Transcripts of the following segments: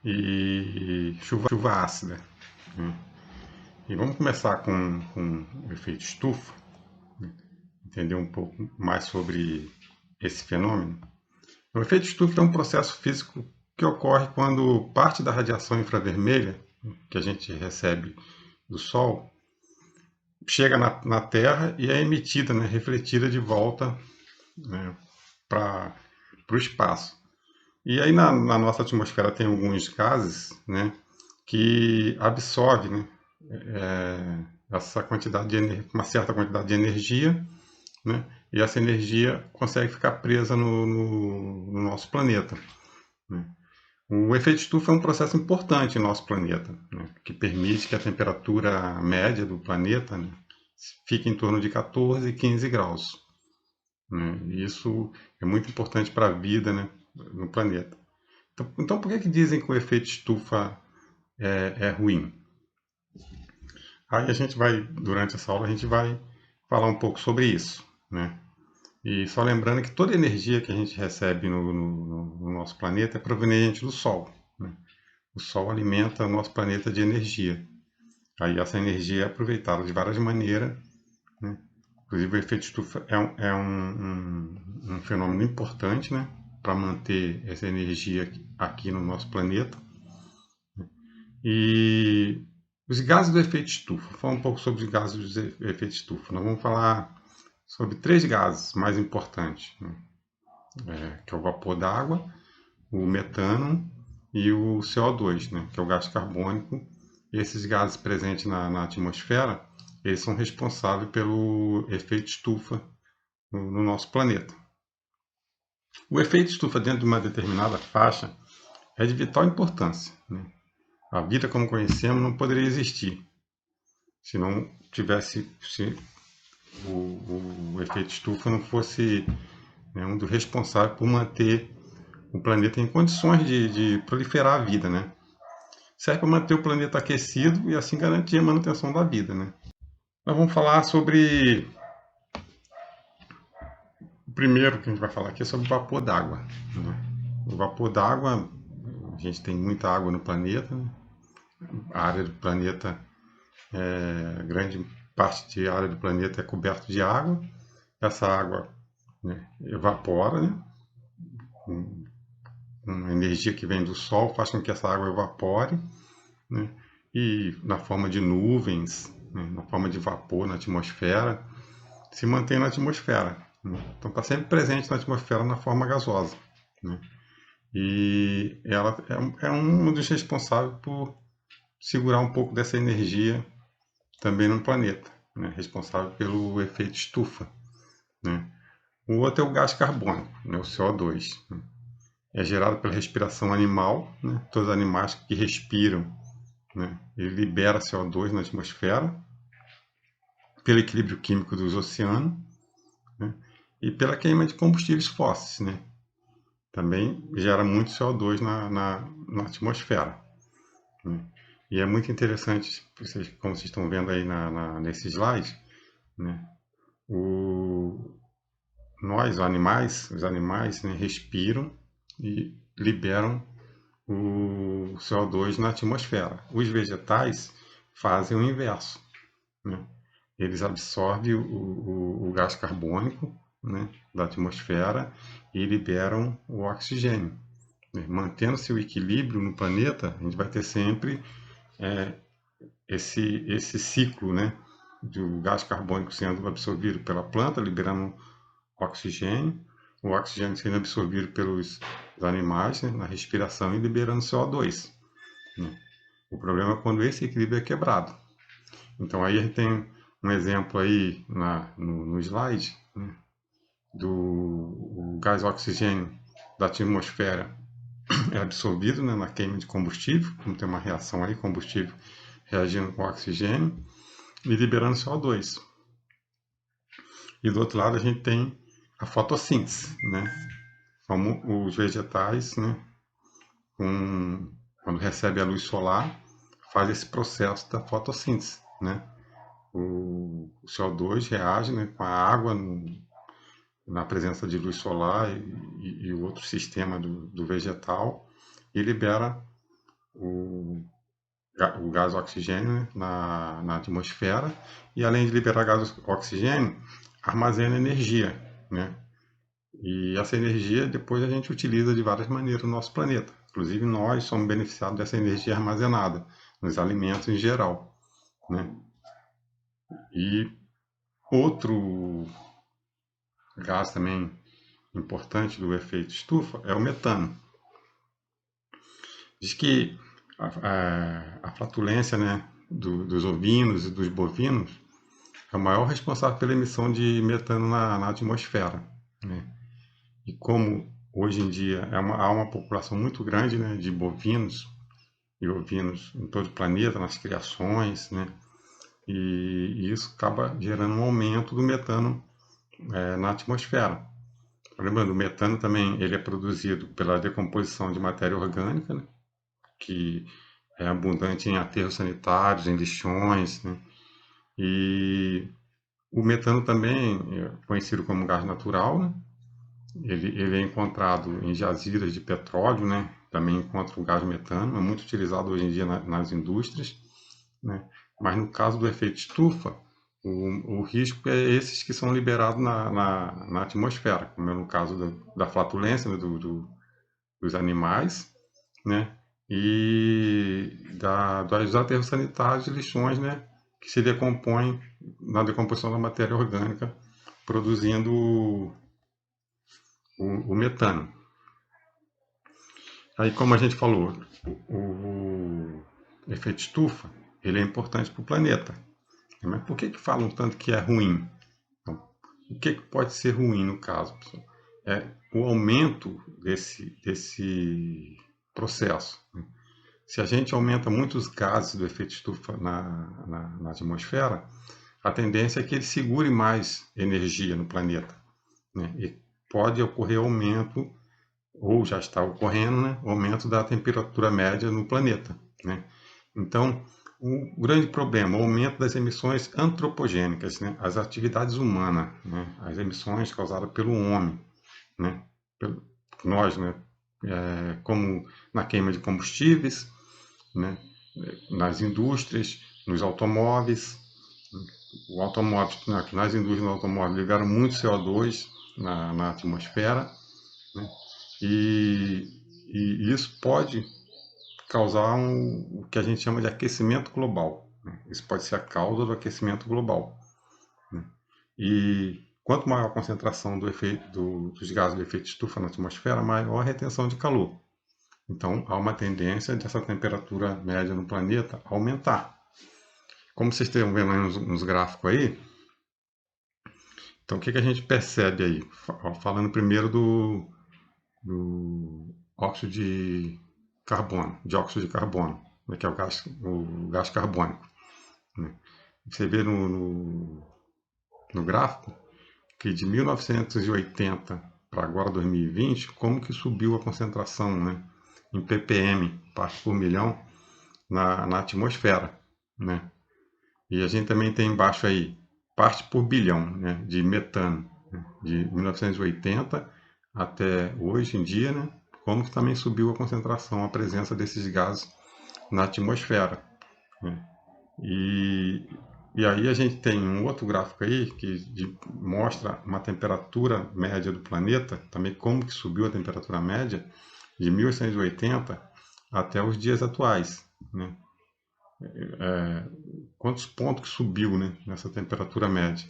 e chuva ácida, né? E vamos começar com o efeito estufa, entender um pouco mais sobre esse fenômeno. O efeito estufa é um processo físico que ocorre quando parte da radiação infravermelha que a gente recebe do Sol chega na Terra e é emitida, né, refletida de volta, né, para o espaço. E aí na nossa atmosfera tem alguns gases, né, que absorvem, né, essa quantidade de uma certa quantidade de energia, né, e essa energia consegue ficar presa no nosso planeta, né. O efeito estufa é um processo importante em nosso planeta, né, que permite que a temperatura média do planeta, né, fique em torno de 14 e 15 graus, né. E isso é muito importante para a vida, né, no planeta. Então, por que dizem que o efeito estufa é ruim? Aí a gente vai, durante essa aula, a gente vai falar um pouco sobre isso, né? E só lembrando que toda energia que a gente recebe no nosso planeta é proveniente do Sol, né? O Sol alimenta o nosso planeta de energia. Aí essa energia é aproveitada de várias maneiras, né? Inclusive o efeito estufa é um fenômeno importante, né? Para manter essa energia aqui no nosso planeta. E os gases do efeito estufa. Vou falar um pouco sobre os gases do efeito estufa. Nós vamos falar sobre três gases mais importantes, né? Que é o vapor d'água, o metano e o CO2, né? Que é o gás carbônico. E esses gases presentes na atmosfera, eles são responsáveis pelo efeito estufa no nosso planeta. O efeito estufa dentro de uma determinada faixa é de vital importância, né? A vida como conhecemos não poderia existir se não tivesse, se o efeito estufa não fosse, né, um dos responsáveis por manter o planeta em condições de proliferar a vida, né? Serve para manter o planeta aquecido e assim garantir a manutenção da vida, né? Nós vamos falar sobre o primeiro que a gente vai falar aqui é sobre o vapor d'água, né? O vapor d'água, a gente tem muita água no planeta, né? A área do planeta, grande parte da área do planeta é coberta de água. Essa água, né, evapora, né? Uma energia que vem do Sol faz com que essa água evapore, né? E na forma de nuvens, né, na forma de vapor na atmosfera, se mantém na atmosfera, né? Então está sempre presente na atmosfera na forma gasosa, né? E ela é um dos responsáveis por segurar um pouco dessa energia também no planeta, né? Responsável pelo efeito estufa, né? O outro é o gás carbônico, né? O CO2, né? É gerado pela respiração animal, né? Todos os animais que respiram, né, ele libera CO2 na atmosfera, pelo equilíbrio químico dos oceanos, né, e pela queima de combustíveis fósseis, né? Também gera muito CO2 na atmosfera, né? E é muito interessante, como vocês estão vendo aí nesse slide, né? O, nós, os animais, né, respiram e liberam o CO2 na atmosfera. Os vegetais fazem o inverso, né? Eles absorvem o gás carbônico, né, da atmosfera e liberam o oxigênio, né? Mantendo-se o equilíbrio no planeta, a gente vai ter sempre esse ciclo, né, do gás carbônico sendo absorvido pela planta, liberando oxigênio, o oxigênio sendo absorvido pelos animais, né, na respiração e liberando CO2, né? O problema é quando esse equilíbrio é quebrado. Então aí a gente tem um exemplo aí no slide, né, do gás oxigênio da atmosfera é absorvido, né, na queima de combustível, como tem uma reação aí, combustível reagindo com oxigênio e liberando CO2. E do outro lado a gente tem a fotossíntese, né, como os vegetais, né, quando recebe a luz solar, faz esse processo da fotossíntese, né? O CO2 reage, né, com a água na presença de luz solar e o outro sistema do vegetal e libera o gás oxigênio, né, na atmosfera, e além de liberar gás oxigênio, armazena energia, né? E essa energia depois a gente utiliza de várias maneiras no nosso planeta. Inclusive nós somos beneficiados dessa energia armazenada nos alimentos em geral, né? E outro gás também importante do efeito estufa é o metano. Diz que a flatulência, né, dos ovinos e dos bovinos é o maior responsável pela emissão de metano na atmosfera, né? E como hoje em dia há uma população muito grande, né, de bovinos e ovinos em todo o planeta, nas criações, né? E isso acaba gerando um aumento do metano na atmosfera. Lembrando, o metano também ele é produzido pela decomposição de matéria orgânica, né, que é abundante em aterros sanitários, em lixões, né? E o metano também é conhecido como gás natural, né? Ele é encontrado em jazidas de petróleo, né? Também encontra o gás metano, é muito utilizado hoje em dia nas indústrias, né? Mas no caso do efeito estufa, o risco é esses que são liberados na atmosfera, como é no caso da flatulência, né? Dos animais, né? E dos aterros sanitários e lixões, né? Que se decompõem na decomposição da matéria orgânica, produzindo o metano. Aí, como a gente falou, o efeito estufa ele é importante para o planeta. Mas por que falam tanto que é ruim? Então, o que pode ser ruim no caso, pessoal? É o aumento desse processo. Se a gente aumenta muitos gases do efeito estufa na atmosfera, a tendência é que ele segure mais energia no planeta, né? E pode ocorrer aumento, ou já está ocorrendo, né? O aumento da temperatura média no planeta, né? Então, o grande problema, o aumento das emissões antropogênicas, né? As atividades humanas, né? As emissões causadas pelo homem, né? Pelo, nós, né? Como na queima de combustíveis, né? Nas indústrias, nos automóveis. O automóvel, nas indústrias do automóvel liberam muito CO2 na atmosfera, né? E, e isso pode causar o que a gente chama de aquecimento global, né? Isso pode ser a causa do aquecimento global, né? E quanto maior a concentração dos gases do efeito estufa na atmosfera, maior a retenção de calor. Então, há uma tendência dessa temperatura média no planeta aumentar. Como vocês estão vendo aí nos gráficos aí, então o que a gente percebe aí? Falando primeiro do óxido de carbono, dióxido de carbono, né, que é o gás carbônico, né? Você vê no gráfico que de 1980 para agora 2020, como que subiu a concentração, né, em ppm, partes por milhão, na atmosfera, né? E a gente também tem embaixo aí parte por bilhão, né, de metano, né, de 1980 até hoje em dia, né, como que também subiu a concentração, a presença desses gases na atmosfera, né? E, e aí a gente tem um outro gráfico aí que mostra uma temperatura média do planeta, também como que subiu a temperatura média de 1880 até os dias atuais, né? Quantos pontos que subiu, né, nessa temperatura média.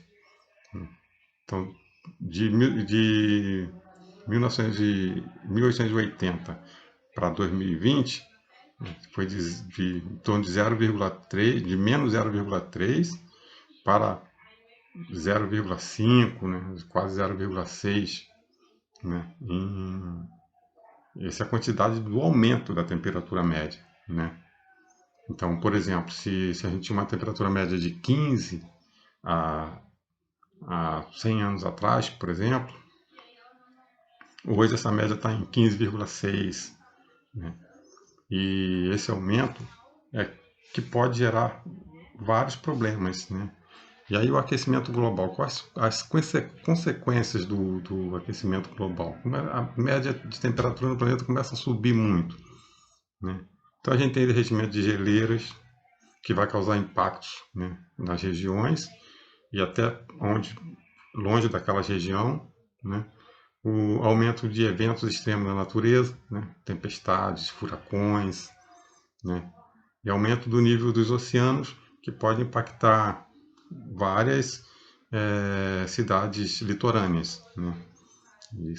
Então, de 1880 para 2020, foi em torno de 0,3, de menos 0,3 para 0,5, né, quase 0,6, né, essa é a quantidade do aumento da temperatura média, né? Então, por exemplo, se a gente tinha uma temperatura média de 15 há 100 anos atrás, por exemplo, hoje essa média está em 15,6, né? E esse aumento é que pode gerar vários problemas, né? E aí o aquecimento global, quais as consequências do aquecimento global? A média de temperatura no planeta começa a subir muito, né? Então a gente tem derretimento de geleiras, que vai causar impactos, né, nas regiões e até longe daquela região, né? O aumento de eventos extremos na natureza, né? Tempestades, furacões, né? E aumento do nível dos oceanos, que pode impactar várias cidades litorâneas, né? E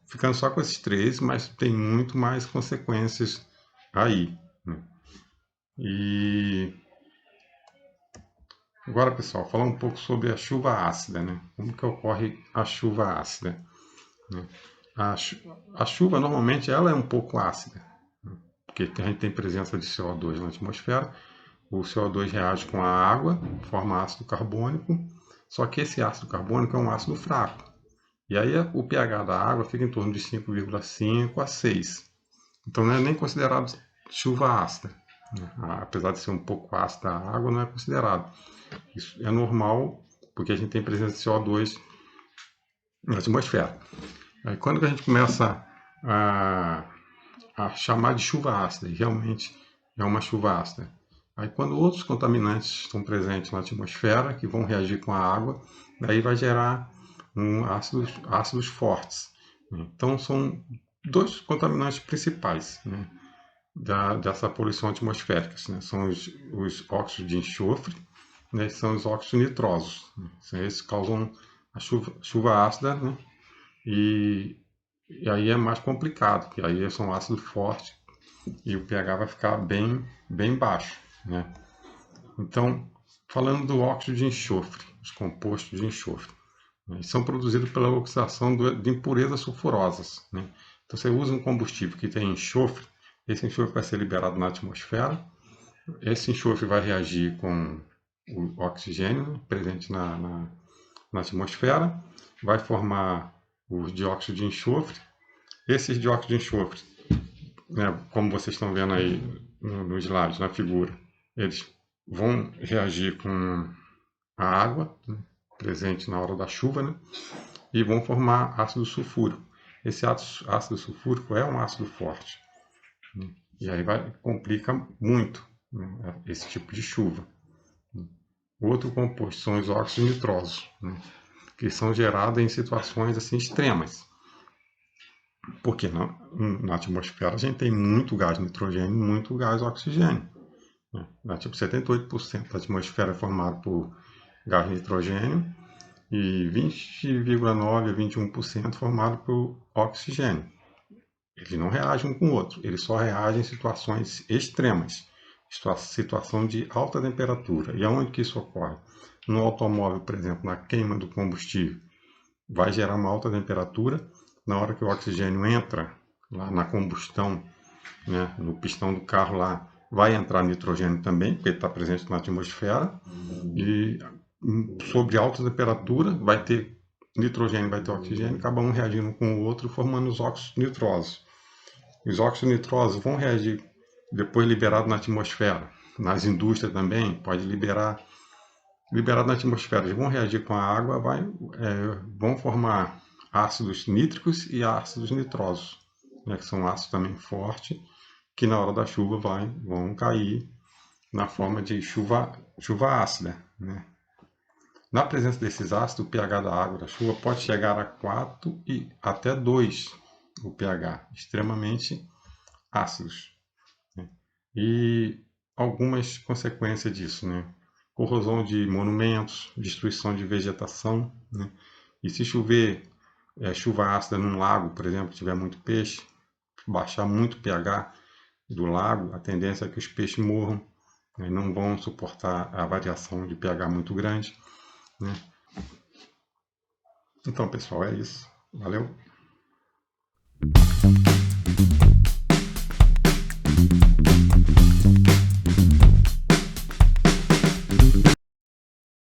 ficando só com esses três, mas tem muito mais consequências aí, né? E agora, pessoal, falar um pouco sobre a chuva ácida, né? Como que ocorre a chuva ácida, né? A chuva normalmente ela é um pouco ácida, né? Porque a gente tem presença de CO2 na atmosfera. O CO2 reage com a água, forma ácido carbônico, só que esse ácido carbônico é um ácido fraco. E aí o pH da água fica em torno de 5,5 a 6. Então não é nem considerado chuva ácida, né? Apesar de ser um pouco ácida a água, não é considerado. Isso é normal, porque a gente tem presença de CO2 na atmosfera. Aí quando a gente começa a chamar de chuva ácida, e realmente é uma chuva ácida. Aí quando outros contaminantes estão presentes na atmosfera, que vão reagir com a água, daí vai gerar ácidos fortes. Então são dois contaminantes principais, né, dessa poluição atmosférica, né? São os óxidos de enxofre, né, são os óxidos nitrosos, né? Esses causam a chuva ácida, né? E aí é mais complicado, porque aí são ácidos fortes e o pH vai ficar bem baixo, né? Então, falando do óxido de enxofre, os compostos de enxofre, né, são produzidos pela oxidação de impurezas sulfurosas, né? Então, você usa um combustível que tem enxofre, esse enxofre vai ser liberado na atmosfera, esse enxofre vai reagir com o oxigênio, né, presente na atmosfera, vai formar os dióxido de enxofre. Esses dióxidos de enxofre, né, como vocês estão vendo aí no slide, na figura, eles vão reagir com a água, né, presente na hora da chuva, né, e vão formar ácido sulfúrico. Esse ácido sulfúrico é um ácido forte, né, e aí complica muito, né, esse tipo de chuva. Outro composto são os óxidos nitrosos, né, que são gerados em situações assim extremas. Porque na atmosfera a gente tem muito gás nitrogênio e muito gás oxigênio, né? Tipo 78% da atmosfera é formada por gás nitrogênio e 20,9% a 21% formado por oxigênio. Eles não reagem um com o outro, eles só reagem em situações extremas, situação de alta temperatura. E aonde que isso ocorre? No automóvel, por exemplo, na queima do combustível, vai gerar uma alta temperatura. Na hora que o oxigênio entra lá na combustão, né, no pistão do carro lá, vai entrar nitrogênio também, porque ele está presente na atmosfera. E sobre alta temperatura vai ter nitrogênio, vai ter oxigênio, cada um reagindo com o outro, formando os óxidos nitrosos. Os óxidos nitrosos vão reagir depois liberado na atmosfera. Nas indústrias também, pode liberado na atmosfera. Eles vão reagir com a água, vão formar ácidos nítricos e ácidos nitrosos, né, que são ácidos também fortes, que na hora da chuva vão cair na forma de chuva ácida, né? Na presença desses ácidos, o pH da água da chuva pode chegar a 4 e até 2, o pH, extremamente ácidos, né? E algumas consequências disso, né? Corrosão de monumentos, destruição de vegetação, né? E se chover chuva ácida num lago, por exemplo, tiver muito peixe, baixar muito o pH do lago, a tendência é que os peixes morram, né? Não vão suportar a variação de pH muito grande, né? Então, pessoal, é isso. Valeu!